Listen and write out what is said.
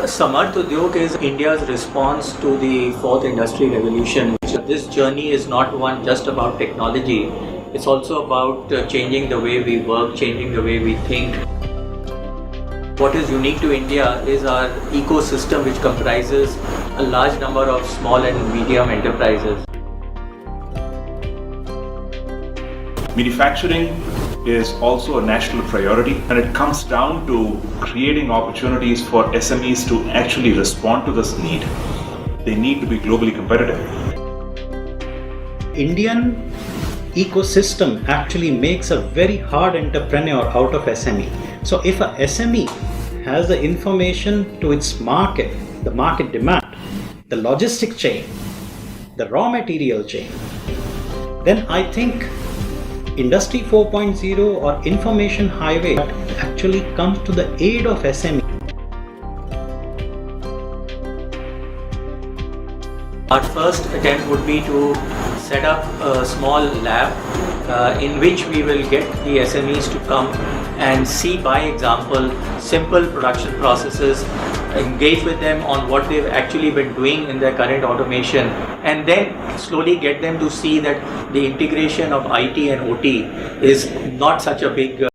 Samarth Udyog is India's response to the fourth industrial revolution. This journey is not one just about technology. It's also about changing the way we work, changing the way we think. What is unique to India is our ecosystem, which comprises a large number of small and medium enterprises. Manufacturing is also a national priority, and it comes down to creating opportunities for SMEs to actually respond to this need. They need to be globally competitive. Indian ecosystem actually makes a very hard entrepreneur out of SME. So if a SME has the information to its market, the market demand, the logistic chain, the raw material chain, then I think Industry 4.0 or information highway actually comes to the aid of SME. Our first attempt would be to set up a small lab in which we will get the SMEs to come and see by example simple production processes, engage with them on what they've actually been doing in their current automation, and then slowly get them to see that the integration of IT and OT is not such a big